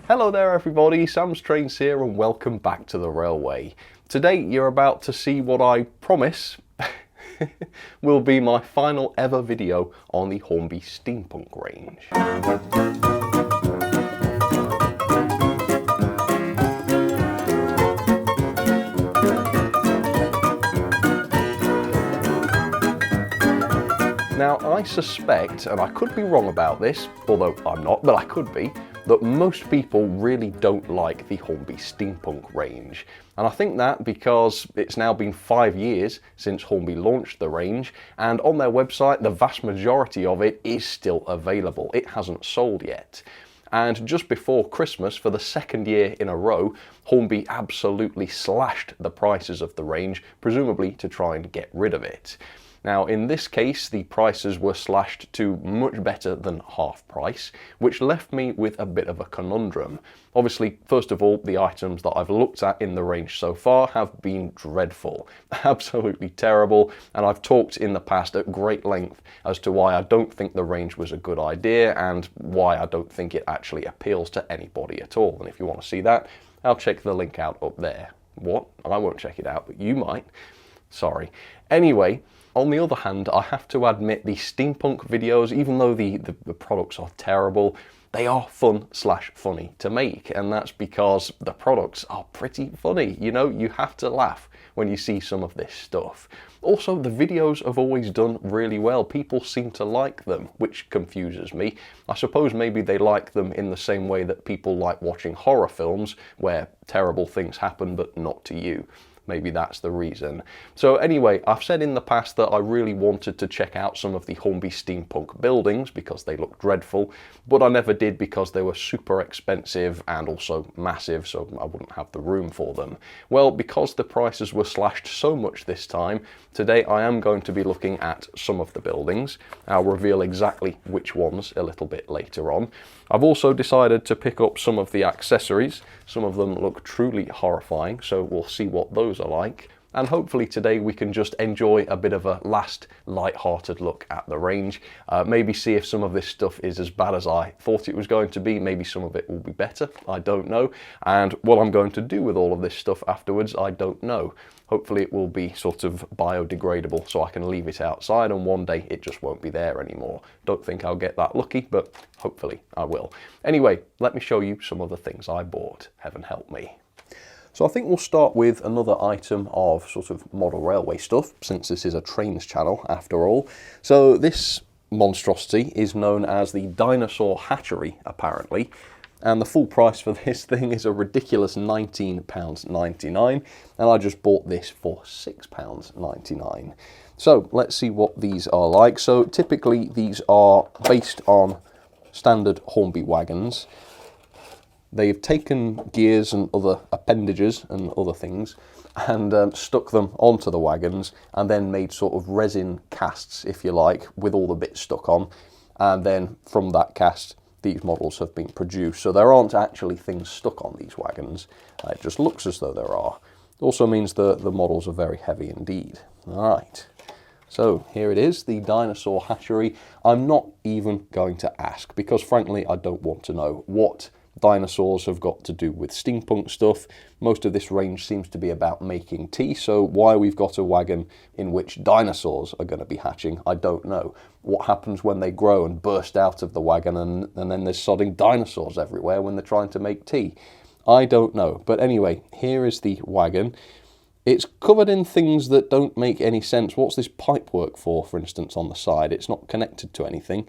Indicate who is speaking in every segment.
Speaker 1: Hello there everybody, Sam's Trains here and welcome back to the railway. Today you're about to see what I promise will be my final ever video on the Hornby Steampunk range. Now I suspect, and I could be wrong about this, although I'm not, but I could be, that most people really don't like the Hornby Steampunk range. And I think that because it's now been 5 years since Hornby launched the range, and on their website the vast majority of it is still available. It hasn't sold yet. And just before Christmas, for the second year in a row, Hornby absolutely slashed the prices of the range, presumably to try and get rid of it. Now in this case the prices were slashed to much better than half price, which left me with a bit of a conundrum. Obviously, first of all, the items that I've looked at in the range so far have been dreadful, absolutely terrible, and I've talked in the past at great length as to why I don't think the range was a good idea and why I don't think it actually appeals to anybody at all. And if you want to see that, I'll check the link out up there. What? I won't check it out, but you might. Sorry. Anyway, on the other hand, I have to admit the Steampunk videos, even though the products are terrible, they are fun/funny to make, and that's because the products are pretty funny. You know, you have to laugh when you see some of this stuff. Also, the videos have always done really well. People seem to like them, which confuses me. I suppose maybe they like them in the same way that people like watching horror films where terrible things happen but not to you. Maybe that's the reason. So anyway, I've said in the past that I really wanted to check out some of the Hornby Steampunk buildings because they look dreadful, but I never did because they were super expensive and also massive, so I wouldn't have the room for them. Well, because the prices were slashed so much this time, today I am going to be looking at some of the buildings. I'll reveal exactly which ones a little bit later on. I've also decided to pick up some of the accessories. Some of them look truly horrifying, so we'll see what those are like. And hopefully today we can just enjoy a bit of a last light-hearted look at the range. Maybe see if some of this stuff is as bad as I thought it was going to be. Maybe some of it will be better, I don't know. And what I'm going to do with all of this stuff afterwards, I don't know. Hopefully it will be sort of biodegradable so I can leave it outside and one day it just won't be there anymore. Don't think I'll get that lucky, but hopefully I will. Anyway, let me show you some of the things I bought. Heaven help me. So I think we'll start with another item of sort of model railway stuff, since this is a trains channel after all. So this monstrosity is known as the Dinosaur Hatchery, apparently. And the full price for this thing is a ridiculous £19.99, and I just bought this for £6.99. So let's see what these are like. So typically these are based on standard Hornby wagons. They've taken gears and other appendages and other things and stuck them onto the wagons and then made sort of resin casts, if you like, with all the bits stuck on, and then from that cast these models have been produced. So there aren't actually things stuck on these wagons. It just looks as though there are. It also means the models are very heavy indeed. Alright, so here it is, the Dinosaur Hatchery. I'm not even going to ask because frankly I don't want to know what dinosaurs have got to do with steampunk stuff. Most of this range seems to be about making tea, so why we've got a wagon in which dinosaurs are going to be hatching, I don't know. What happens when they grow and burst out of the wagon and then there's sodding dinosaurs everywhere when they're trying to make tea? I don't know. But anyway, here is the wagon. It's covered in things that don't make any sense. What's this pipework for instance, on the side? It's not connected to anything,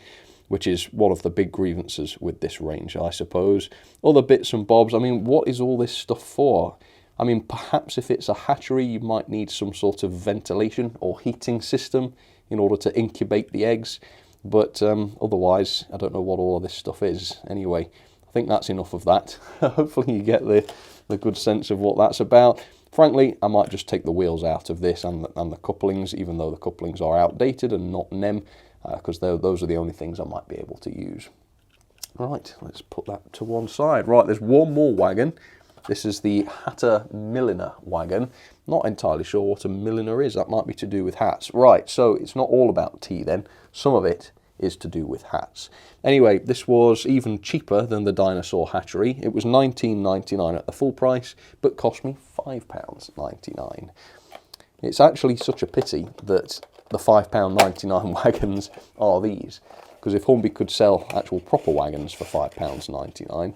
Speaker 1: which is one of the big grievances with this range, I suppose. Other bits and bobs, I mean, what is all this stuff for? I mean, perhaps if it's a hatchery, you might need some sort of ventilation or heating system in order to incubate the eggs, but otherwise, I don't know what all of this stuff is. Anyway, I think that's enough of that. Hopefully you get the good sense of what that's about. Frankly, I might just take the wheels out of this and the couplings, even though the couplings are outdated and not NEM, because those are the only things I might be able to use. Right, let's put that to one side. Right, there's one more wagon. This is the Hatter Milliner wagon. Not entirely sure what a milliner is. That might be to do with hats. Right, so it's not all about tea then. Some of it is to do with hats. Anyway, this was even cheaper than the dinosaur hatchery. It was £19.99 at the full price, but cost me £5.99. It's actually such a pity that the £5.99 wagons are these, because if Hornby could sell actual proper wagons for £5.99,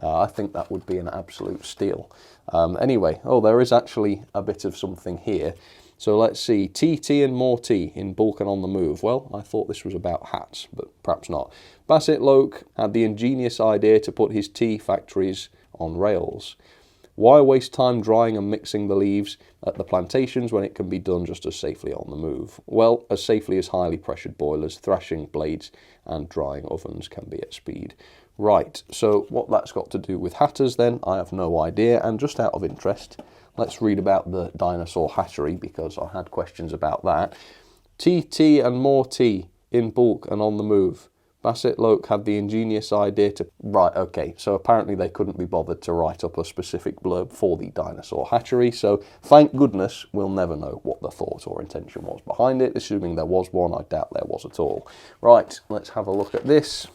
Speaker 1: I think that would be an absolute steal. Anyway, oh, there is actually a bit of something here. So let's see, tea and more tea in bulk and on the move. Well, I thought this was about hats, but perhaps not. Bassett Loke had the ingenious idea to put his tea factories on rails. Why waste time drying and mixing the leaves at the plantations when it can be done just as safely on the move? Well, as safely as highly pressured boilers, thrashing blades and drying ovens can be at speed. Right, so what that's got to do with hatters then, I have no idea, and just out of interest, let's read about the dinosaur hatchery, because I had questions about that. Tea and more tea in bulk and on the move. Bassett Loke had the ingenious idea to... Right, okay, so apparently they couldn't be bothered to write up a specific blurb for the dinosaur hatchery, so thank goodness we'll never know what the thought or intention was behind it. Assuming there was one, I doubt there was at all. Right, let's have a look at this.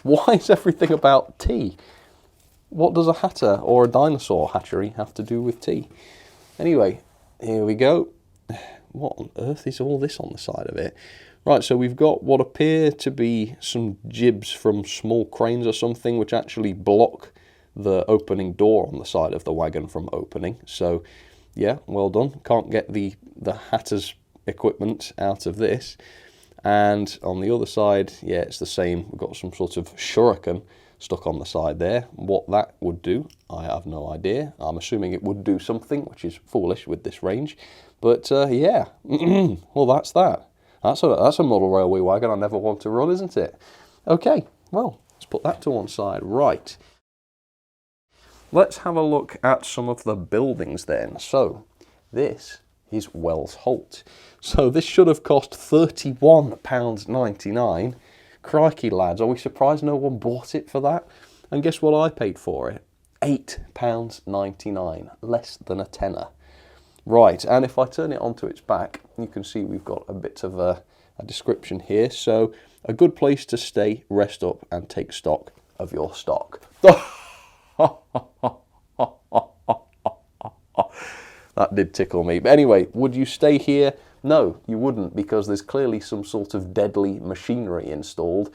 Speaker 1: Why is everything about tea? What does a hatter or a dinosaur hatchery have to do with tea? Anyway, here we go. What on earth is all this on the side of it? Right, so we've got what appear to be some jibs from small cranes or something, which actually block the opening door on the side of the wagon from opening. So, yeah, well done. Can't get the hatter's equipment out of this. And on the other side, yeah, it's the same. We've got some sort of shuriken stuck on the side there. What that would do, I have no idea. I'm assuming it would do something, which is foolish with this range. But yeah, well, that's that. That's a model railway wagon I never want to run, isn't it? Okay, well, let's put that to one side. Right. Let's have a look at some of the buildings then. So, this is Wells Holt. So this should have cost £31.99. Crikey, lads, are we surprised no one bought it for that? And guess what I paid for it? £8.99, less than a tenner. Right, and if I turn it onto its back, you can see we've got a bit of a description here. So, a good place to stay, rest up, and take stock of your stock. That did tickle me. But anyway, would you stay here? No, you wouldn't, because there's clearly some sort of deadly machinery installed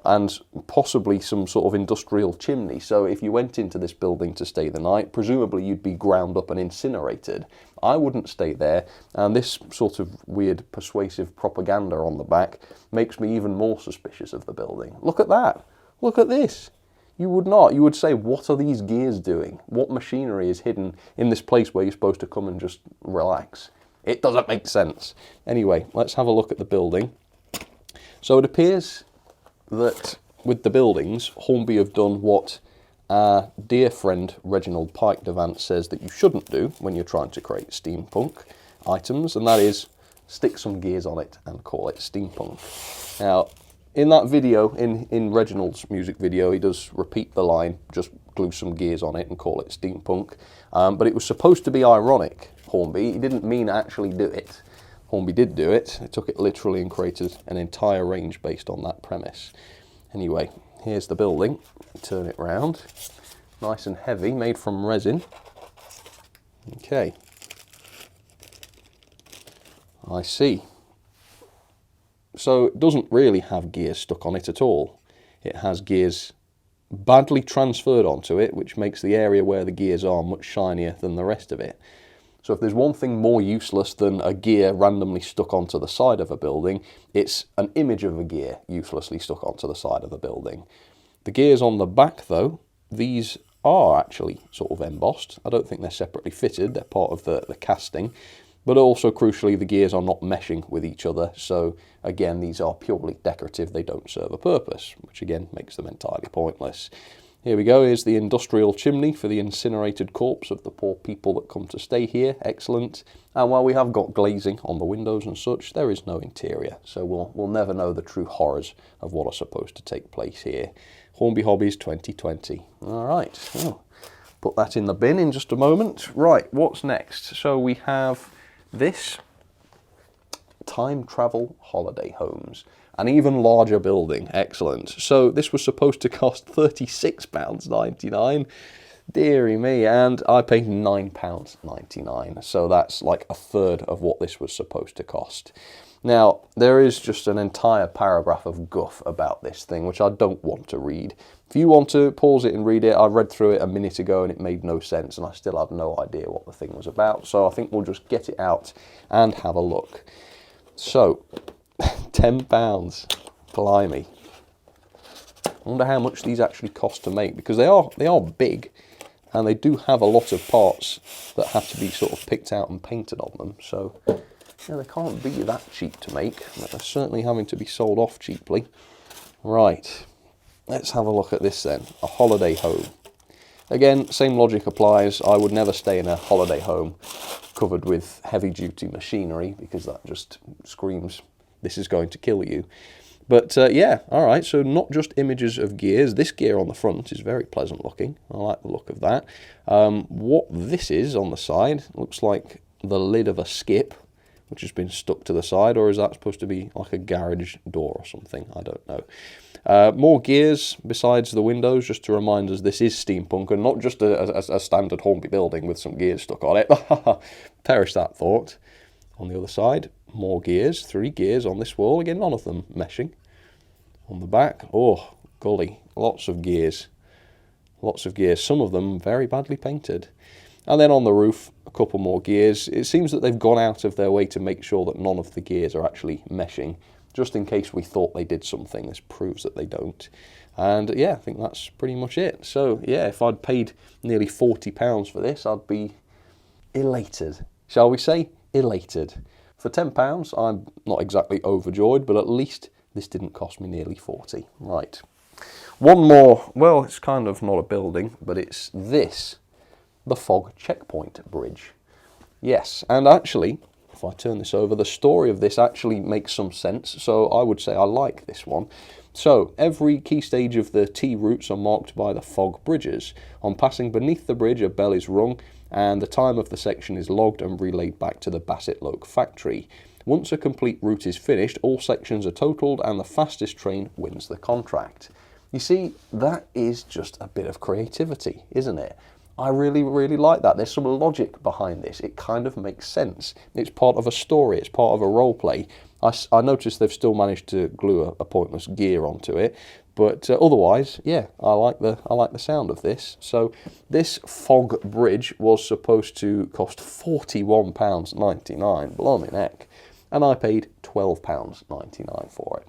Speaker 1: and possibly some sort of industrial chimney. So if you went into this building to stay the night, presumably you'd be ground up and incinerated. I wouldn't stay there, and this sort of weird persuasive propaganda on the back makes me even more suspicious of the building. Look at that. Look at this. You would not. You would say, what are these gears doing? What machinery is hidden in this place where you're supposed to come and just relax? It doesn't make sense. Anyway, let's have a look at the building. So it appears that with the buildings, Hornby have done what our dear friend Reginald Pike Devant says that you shouldn't do when you're trying to create steampunk items, and that is stick some gears on it and call it steampunk. Now, in that video, in Reginald's music video, he does repeat the line, just glue some gears on it and call it steampunk. But it was supposed to be ironic, Hornby. He didn't mean actually do it. Hornby did do it. He took it literally and created an entire range based on that premise. Anyway, here's the building. Turn it round. Nice and heavy, made from resin. Okay. I see. So it doesn't really have gears stuck on it at all. It has gears badly transferred onto it, which makes the area where the gears are much shinier than the rest of it. So if there's one thing more useless than a gear randomly stuck onto the side of a building, it's an image of a gear uselessly stuck onto the side of the building. The gears on the back, though, these are actually sort of embossed. I don't think they're separately fitted, they're part of the casting. But also, crucially, the gears are not meshing with each other, so again, these are purely decorative, they don't serve a purpose, which again makes them entirely pointless. Here we go, here's the industrial chimney for the incinerated corpse of the poor people that come to stay here, excellent. And while we have got glazing on the windows and such, there is no interior, so we'll never know the true horrors of what are supposed to take place here. Hornby Hobbies 2020. Alright, oh, put that in the bin in just a moment. Right, what's next? So we have this time travel holiday homes, An even larger building. Excellent. So this was supposed to cost £36.99. Deary me, and I paid £9.99. So that's like a third of what this was supposed to cost. Now, there is just an entire paragraph of guff about this thing, which I don't want to read. If you want to, pause it and read it. I read through it a minute ago and it made no sense, and I still have no idea what the thing was about. So I think we'll just get it out and have a look. So, £10. Blimey. I wonder how much these actually cost to make, because they are big, and they do have a lot of parts that have to be sort of picked out and painted on them. So, yeah, they can't be that cheap to make, but they're certainly having to be sold off cheaply. Right, let's have a look at this then. A holiday home. Again, same logic applies. I would never stay in a holiday home covered with heavy-duty machinery, because that just screams, this is going to kill you. But yeah, all right, so not just images of gears. This gear on the front is very pleasant looking. I like the look of that. What this is on the side looks like the lid of a skip, which has been stuck to the side, or is that supposed to be like a garage door or something? I don't know. More gears besides the windows, just to remind us this is steampunk and not just a standard Hornby building with some gears stuck on it. Perish that thought. On the other side, more gears, 3 gears on this wall. Again, none of them meshing. On the back, oh, golly, lots of gears. Lots of gears, some of them very badly painted. And then on the roof, a couple more gears. It seems that they've gone out of their way to make sure that none of the gears are actually meshing, just in case we thought they did something. This proves that they don't. And yeah, I think that's pretty much it. So yeah, if I'd paid nearly £40 for this, I'd be elated. Shall we say elated? For £10, I'm not exactly overjoyed, but at least this didn't cost me nearly 40. Right. One more, well, it's kind of not a building, but it's this. The fog checkpoint bridge. Yes, and actually, if I turn this over, the story of this actually makes some sense, so I would say I like this one. So, every key stage of the T routes are marked by the fog bridges. On passing beneath the bridge, a bell is rung, and the time of the section is logged and relayed back to the Bassett Loke factory. Once a complete route is finished, all sections are totalled, and the fastest train wins the contract. You see, that is just a bit of creativity, isn't it? I really, really like that. There's some logic behind this. It kind of makes sense. It's part of a story. It's part of a role play. I noticed they've still managed to glue a pointless gear onto it, but otherwise, yeah, I like the sound of this. So this fog bridge was supposed to cost £41.99. Blimey neck, and I paid £12.99 for it.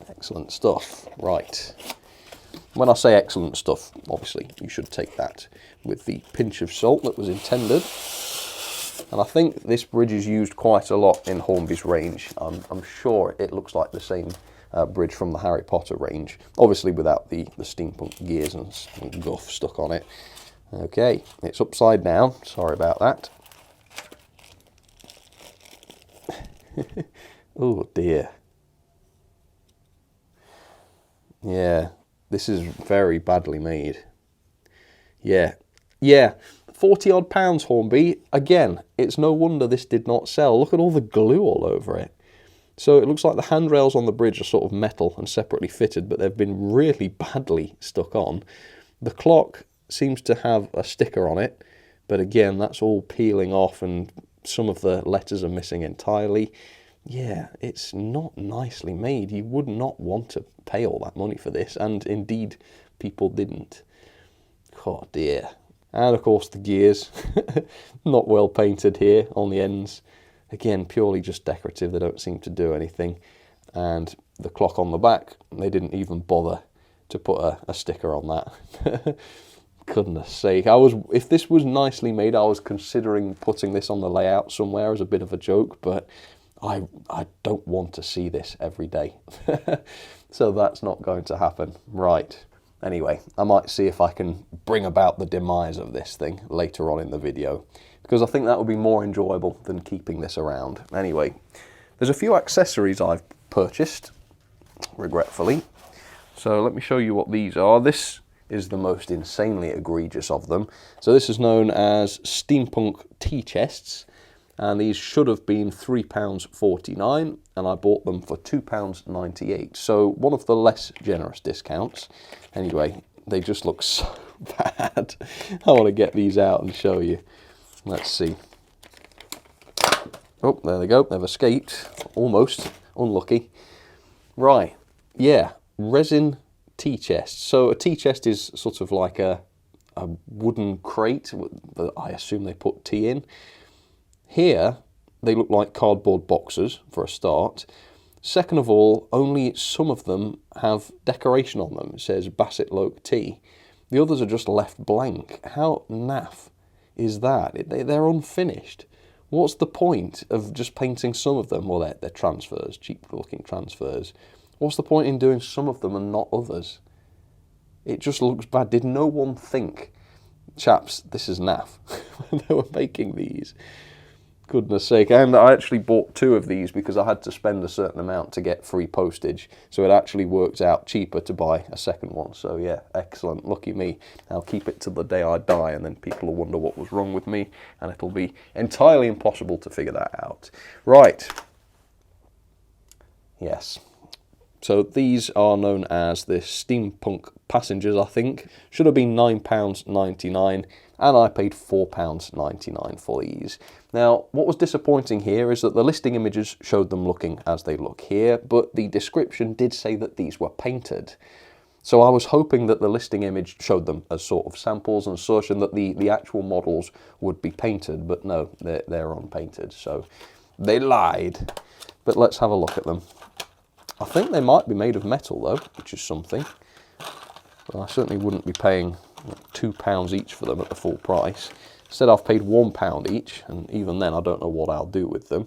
Speaker 1: Excellent stuff. Right. When I say excellent stuff, obviously you should take that with the pinch of salt that was intended. And I think this bridge is used quite a lot in Hornby's range. I'm sure it looks like the same bridge from the Harry Potter range, obviously without the steampunk gears and guff stuck on it. Okay, it's upside down, sorry about that. Oh dear. Yeah. This is very badly made. Yeah, 40 odd pounds, Hornby. Again, it's no wonder this did not sell. Look at all the glue all over it. So it looks like the handrails on the bridge are sort of metal and separately fitted, but they've been really badly stuck on. The clock seems to have a sticker on it, but again, that's all peeling off and some of the letters are missing entirely. Yeah, it's not nicely made. You would not want to pay all that money for this, and indeed, people didn't. Oh dear. And of course the gears, not well painted here on the ends. Again, purely just decorative, they don't seem to do anything. And the clock on the back, they didn't even bother to put a sticker on that. Goodness sake, if this was nicely made, I was considering putting this on the layout somewhere as a bit of a joke, but I don't want to see this every day. So that's not going to happen. Right. Anyway, I might see if I can bring about the demise of this thing later on in the video, because I think that would be more enjoyable than keeping this around. Anyway, there's a few accessories I've purchased, regretfully. So let me show you what these are. This is the most insanely egregious of them. So this is known as Steampunk tea chests. and these should have been £3.49, and I bought them for £2.98. So one of the less generous discounts. Anyway, they just look so bad. I want to get these out and show you. Let's see. Oh, there they go. They've escaped. Almost. Unlucky. Right. Yeah. Resin tea chest. So a tea chest is sort of like a wooden crate that I assume they put tea in. Here, they look like cardboard boxes, for a start. Second of all, only some of them have decoration on them. It says Basset Loke Tea. The others are just left blank. How naff is that? They're unfinished. What's the point of just painting some of them? Well, they're transfers, cheap-looking transfers. What's the point in doing some of them and not others? It just looks bad. Did no one think, chaps, this is naff, when they were making these? Goodness sake. And I actually bought 2 of these because I had to spend a certain amount to get free postage. So it actually works out cheaper to buy a second one. So yeah, excellent. Lucky me. I'll keep it till the day I die, and then people will wonder what was wrong with me, and it'll be entirely impossible to figure that out. Right. Yes. So these are known as the Steampunk Passengers, I think. Should have been £9.99, and I paid £4.99 for these. Now, what was disappointing here is that the listing images showed them looking as they look here, but the description did say that these were painted. So I was hoping that the listing image showed them as sort of samples and such, and that the actual models would be painted, but no, they're unpainted. So they lied. But let's have a look at them. I think they might be made of metal though, which is something. Well, I certainly wouldn't be paying £2 each for them at the full price. Instead I've paid £1 each, and even then I don't know what I'll do with them.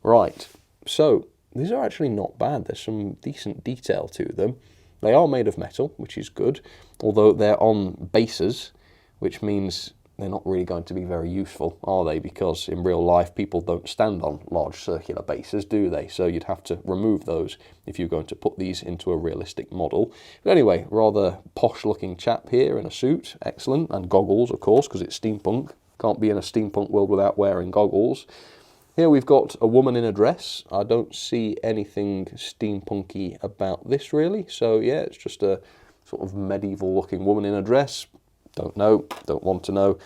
Speaker 1: Right, so these are actually not bad. There's some decent detail to them. They are made of metal, which is good, although they're on bases, which means they're not really going to be very useful, are they? Because in real life, people don't stand on large circular bases, do they? So you'd have to remove those if you're going to put these into a realistic model. But anyway, rather posh-looking chap here in a suit. Excellent. And goggles, of course, because it's steampunk. Can't be in a steampunk world without wearing goggles. Here we've got a woman in a dress. I don't see anything steampunky about this, really. So, yeah, it's just a sort of medieval-looking woman in a dress. Don't know, don't want to know.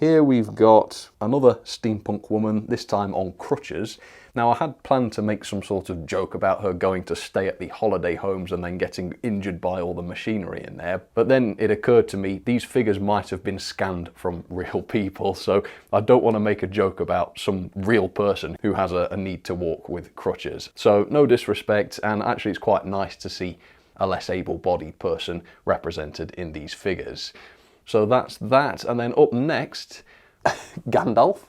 Speaker 1: Here we've got another steampunk woman, this time on crutches. Now I had planned to make some sort of joke about her going to stay at the holiday homes and then getting injured by all the machinery in there, but then it occurred to me these figures might have been scanned from real people, so I don't want to make a joke about some real person who has a need to walk with crutches. So no disrespect, and actually it's quite nice to see a less able-bodied person represented in these figures. So that's that, and then up next, Gandalf.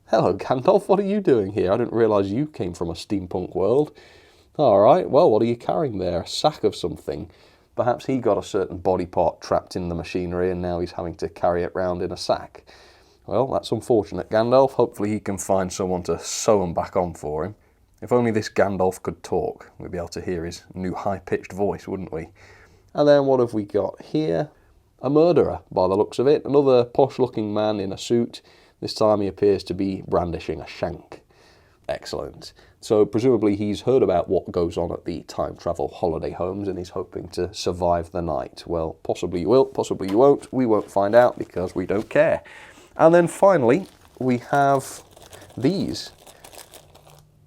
Speaker 1: Hello Gandalf, what are you doing here? I didn't realise you came from a steampunk world. Alright, well, what are you carrying there? A sack of something. Perhaps he got a certain body part trapped in the machinery and now he's having to carry it round in a sack. Well, that's unfortunate, Gandalf. Hopefully he can find someone to sew them back on for him. If only this Gandalf could talk, we'd be able to hear his new high-pitched voice, wouldn't we? And then what have we got here? A murderer, by the looks of it. Another posh-looking man in a suit. This time he appears to be brandishing a shank. Excellent. So presumably he's heard about what goes on at the time travel holiday homes and he's hoping to survive the night. Well, possibly you will, possibly you won't. We won't find out because we don't care. And then finally, we have these.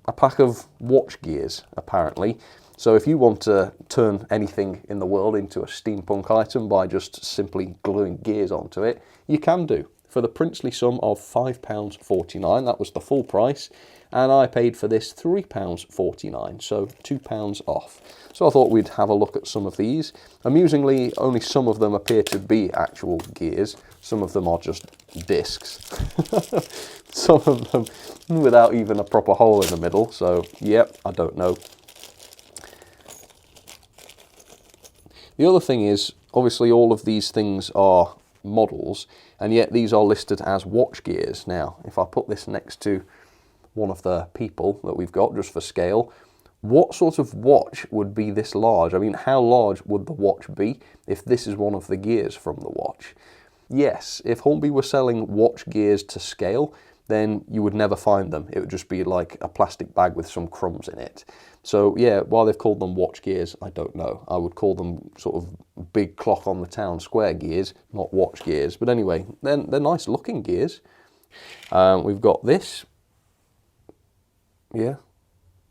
Speaker 1: A pack of watch gears, apparently. So if you want to turn anything in the world into a steampunk item by just simply gluing gears onto it, you can do. For the princely sum of £5.49, that was the full price, and I paid for this £3.49, so £2 off. So I thought we'd have a look at some of these. Amusingly, only some of them appear to be actual gears. Some of them are just discs. Some of them without even a proper hole in the middle, so yep, I don't know. The other thing is, obviously all of these things are models, and yet these are listed as watch gears. Now, if I put this next to one of the people that we've got, just for scale, what sort of watch would be this large? I mean, how large would the watch be if this is one of the gears from the watch? Yes, if Hornby were selling watch gears to scale, then you would never find them. It would just be like a plastic bag with some crumbs in it. So yeah, why they've called them watch gears, I don't know. I would call them sort of big clock on the town square gears, not watch gears. But anyway, they're nice looking gears. We've got this. Yeah,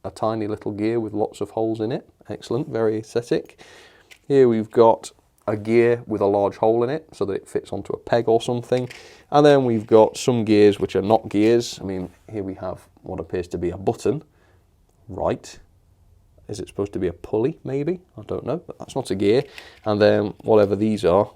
Speaker 1: a tiny little gear with lots of holes in it. Excellent, very aesthetic. Here we've got a gear with a large hole in it so that it fits onto a peg or something. And then we've got some gears which are not gears. I mean, here we have what appears to be a button. Right. Is it supposed to be a pulley, maybe? I don't know, but that's not a gear. And then whatever these are,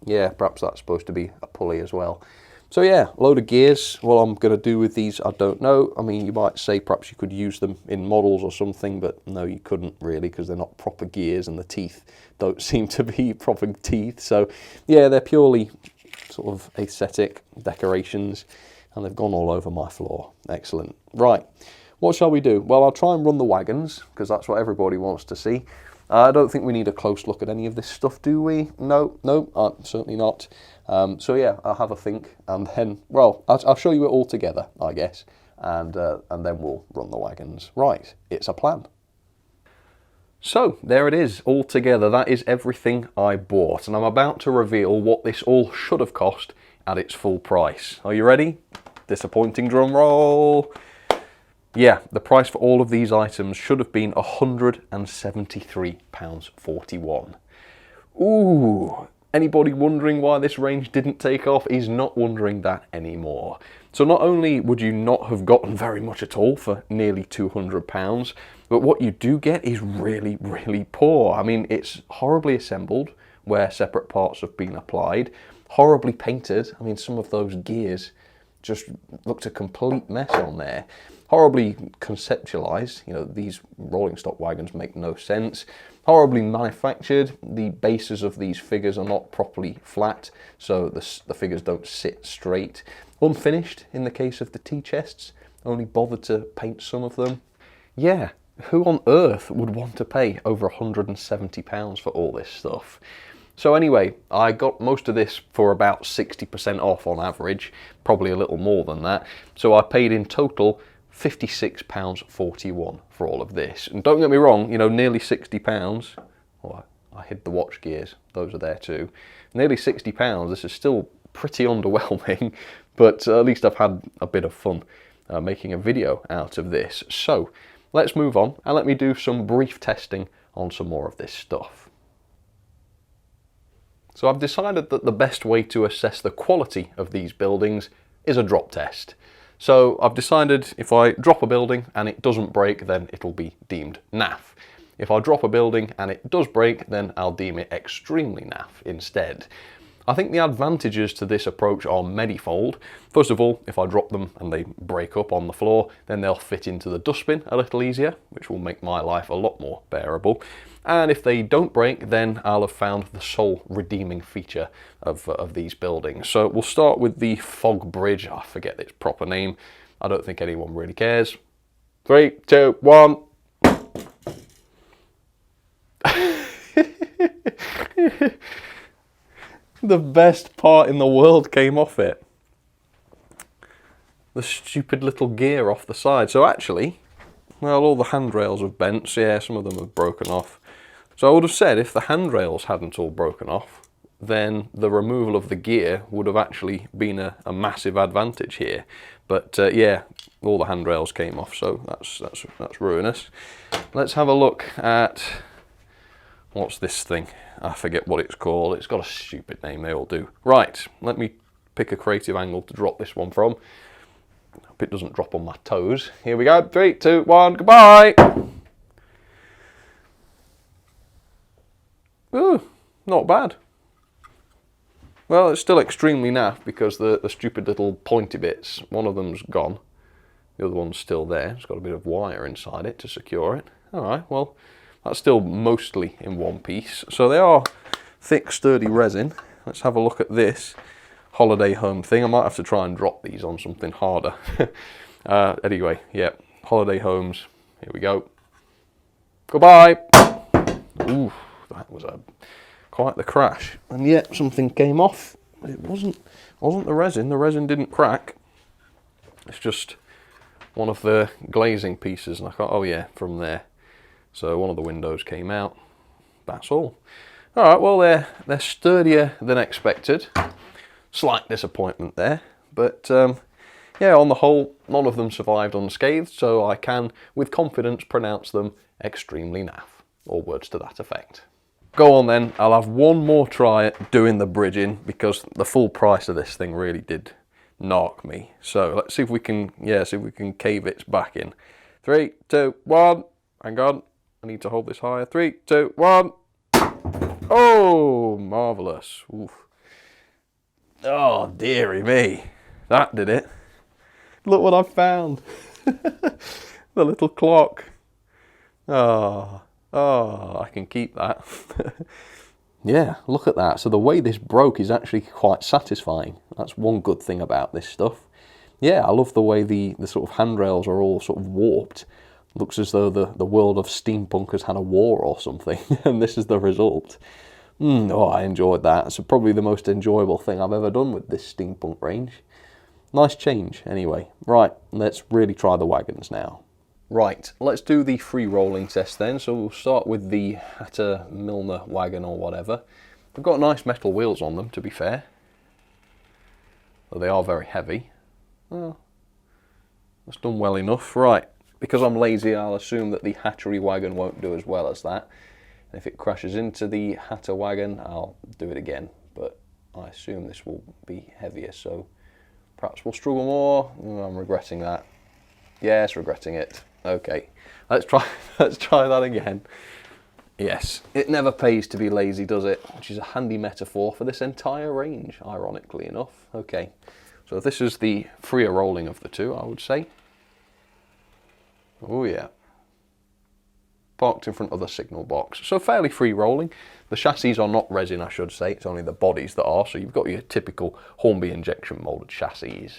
Speaker 1: yeah, perhaps that's supposed to be a pulley as well. So yeah, load of gears. What I'm going to do with these, I don't know. I mean, you might say perhaps you could use them in models or something, but no, you couldn't really, because they're not proper gears and the teeth don't seem to be proper teeth. So yeah, they're purely sort of aesthetic decorations, and they've gone all over my floor. Excellent. Right. What shall we do? Well, I'll try and run the wagons, because that's what everybody wants to see. I don't think we need a close look at any of this stuff, do we? No, certainly not. So yeah, I'll have a think, and then, well, I'll show you it all together, I guess, and then we'll run the wagons. Right, it's a plan. So, there it is, all together. That is everything I bought, and I'm about to reveal what this all should have cost at its full price. Are you ready? Disappointing drum roll. Yeah, the price for all of these items should have been £173.41. Ooh, anybody wondering why this range didn't take off is not wondering that anymore. So not only would you not have gotten very much at all for nearly £200, but what you do get is really, really poor. I mean, it's horribly assembled where separate parts have been applied, horribly painted. I mean, some of those gears just looked a complete mess on there. Horribly conceptualized, you know, these rolling stock wagons make no sense. Horribly manufactured, the bases of these figures are not properly flat, so the figures don't sit straight. Unfinished in the case of the tea chests, only bothered to paint some of them. Yeah, who on earth would want to pay over £170 for all this stuff? So anyway, I got most of this for about 60% off on average, probably a little more than that. So I paid in total £56.41 for all of this. And don't get me wrong, you know, nearly £60. Oh, I hid the watch gears, those are there too. Nearly £60, this is still pretty underwhelming, but at least I've had a bit of fun making a video out of this. So let's move on and let me do some brief testing on some more of this stuff. So I've decided that the best way to assess the quality of these buildings is a drop test. So I've decided if I drop a building and it doesn't break, then it'll be deemed naff. If I drop a building and it does break, then I'll deem it extremely naff instead. I think the advantages to this approach are manifold. First of all, if I drop them and they break up on the floor, then they'll fit into the dustbin a little easier, which will make my life a lot more bearable. And if they don't break, then I'll have found the sole redeeming feature of these buildings. So we'll start with the Fog Bridge. I forget its proper name. I don't think anyone really cares. 3, 2, 1. The best part in the world came off it. The stupid little gear off the side. So actually, well, all the handrails have bent. So yeah, some of them have broken off. So I would have said if the handrails hadn't all broken off, then the removal of the gear would have actually been a massive advantage here. But yeah, all the handrails came off, so that's ruinous. Let's have a look at, what's this thing? I forget what it's called. It's got a stupid name, they all do. Right, let me pick a creative angle to drop this one from. Hope it doesn't drop on my toes. Here we go, 3, 2, 1, goodbye! Ooh, not bad. Well, it's still extremely naff because the stupid little pointy bits, one of them's gone. The other one's still there. It's got a bit of wire inside it to secure it. Alright, well, that's still mostly in one piece. So they are thick, sturdy resin. Let's have a look at this holiday home thing. I might have to try and drop these on something harder. Anyway, yeah, holiday homes. Here we go. Goodbye! Ooh. That was quite the crash, and yet something came off. It wasn't the resin. The resin didn't crack. It's just one of the glazing pieces, and I thought, oh yeah, from there. So one of the windows came out. That's all. All right, well, they're sturdier than expected. Slight disappointment there, but yeah, on the whole, none of them survived unscathed, so I can, with confidence, pronounce them extremely naff, or words to that effect. Go on then, I'll have one more try at doing the bridging, because the full price of this thing really did knock me. So let's see if we can, cave its back in. 3, 2, 1, hang on, I need to hold this higher. 3, 2, 1. Oh, marvellous. Oof. Oh, dearie me. That did it. Look what I found. The little clock. Oh, I can keep that. Yeah, look at that. So the way this broke is actually quite satisfying. That's one good thing about this stuff. Yeah, I love the way the sort of handrails are all sort of warped. Looks as though the world of steampunk has had a war or something, and this is the result. Oh, I enjoyed that. It's probably the most enjoyable thing I've ever done with this steampunk range. Nice change, anyway. Right, let's really try the wagons now. Right, let's do the free rolling test then. So we'll start with the Hatter Milner wagon or whatever. They've got nice metal wheels on them, to be fair. Though they are very heavy. Well, that's done well enough. Right, because I'm lazy, I'll assume that the Hattery wagon won't do as well as that. And if it crashes into the Hatter wagon, I'll do it again. But I assume this will be heavier, so perhaps we'll struggle more. I'm regretting that. Yes, regretting it. Okay, let's try that again. Yes, it never pays to be lazy, does it? Which is a handy metaphor for this entire range, ironically enough. Okay, so this is the freer rolling of the two, I would say. Oh yeah. Parked in front of the signal box. So fairly free rolling. The chassis are not resin, I should say. It's only the bodies that are. So you've got your typical Hornby injection molded chassis.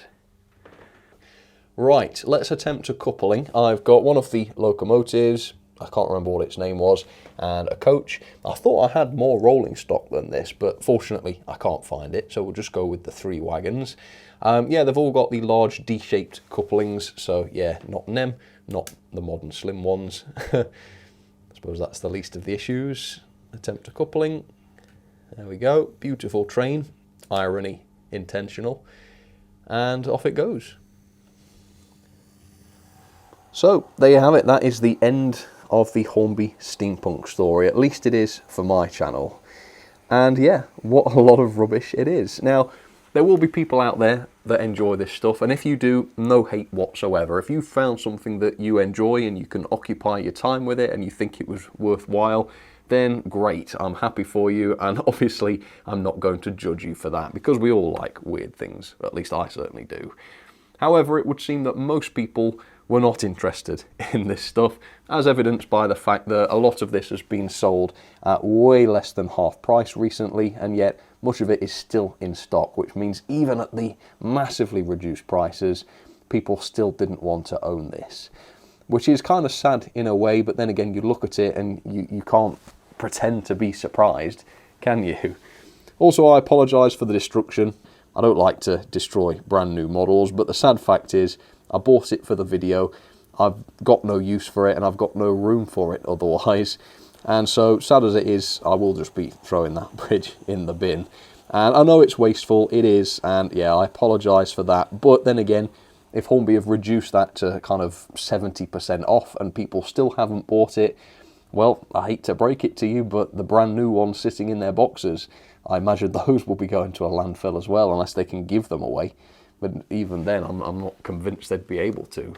Speaker 1: Right, let's attempt a coupling. I've got one of the locomotives, I can't remember what its name was, and a coach. I thought I had more rolling stock than this, but fortunately I can't find it, so we'll just go with the 3 wagons. Yeah, they've all got the large D-shaped couplings, so yeah, not them, not the modern slim ones. I suppose that's the least of the issues. Attempt a coupling. There we go, beautiful train. Irony, intentional. And off it goes. So, there you have it. That is the end of the Hornby Steampunk story. At least it is for my channel. And yeah, what a lot of rubbish it is. Now, there will be people out there that enjoy this stuff, and if you do, no hate whatsoever. If you found something that you enjoy and you can occupy your time with it and you think it was worthwhile, then great, I'm happy for you, and obviously I'm not going to judge you for that, because we all like weird things, at least I certainly do. However, it would seem that most people were not interested in this stuff, as evidenced by the fact that a lot of this has been sold at way less than half price recently, and yet much of it is still in stock, which means even at the massively reduced prices, people still didn't want to own this. Which is kind of sad in a way, but then again, you look at it and you can't pretend to be surprised, can you? Also, I apologise for the destruction. I don't like to destroy brand new models, but the sad fact is, I bought it for the video, I've got no use for it, and I've got no room for it otherwise. And so, sad as it is, I will just be throwing that bridge in the bin. And I know it's wasteful, it is, and yeah, I apologise for that. But then again, if Hornby have reduced that to kind of 70% off and people still haven't bought it, well, I hate to break it to you, but the brand new ones sitting in their boxes, I imagine those will be going to a landfill as well, unless they can give them away. But even then, I'm not convinced they'd be able to.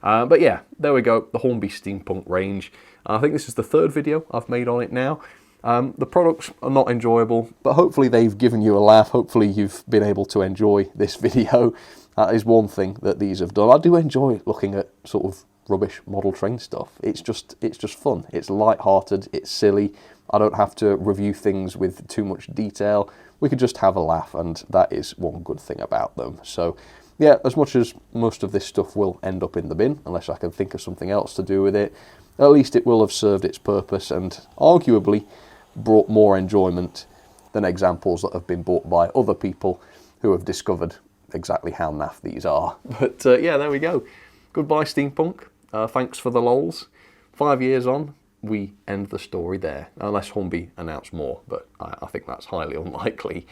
Speaker 1: But yeah, there we go, the Hornby Steampunk range. I think this is the 3rd video I've made on it now. The products are not enjoyable, but hopefully they've given you a laugh. Hopefully you've been able to enjoy this video. That is one thing that these have done. I do enjoy looking at sort of rubbish model train stuff. It's just fun. It's light-hearted, it's silly. I don't have to review things with too much detail. We could just have a laugh, and that is one good thing about them. So yeah, as much as most of this stuff will end up in the bin, unless I can think of something else to do with it, at least it will have served its purpose and arguably brought more enjoyment than examples that have been bought by other people who have discovered exactly how naff these are. But yeah, there we go. Goodbye, Steampunk. Thanks for the lols. 5 years on, we end the story there, unless Hornby announce more, but I think that's highly unlikely.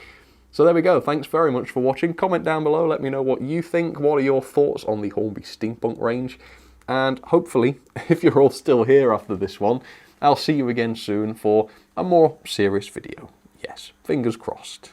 Speaker 1: So there we go. Thanks very much for watching. Comment down below, let me know what you think. What are your thoughts on the Hornby Steampunk range? And hopefully, if you're all still here after this one, I'll see you again soon for a more serious video. Yes, fingers crossed.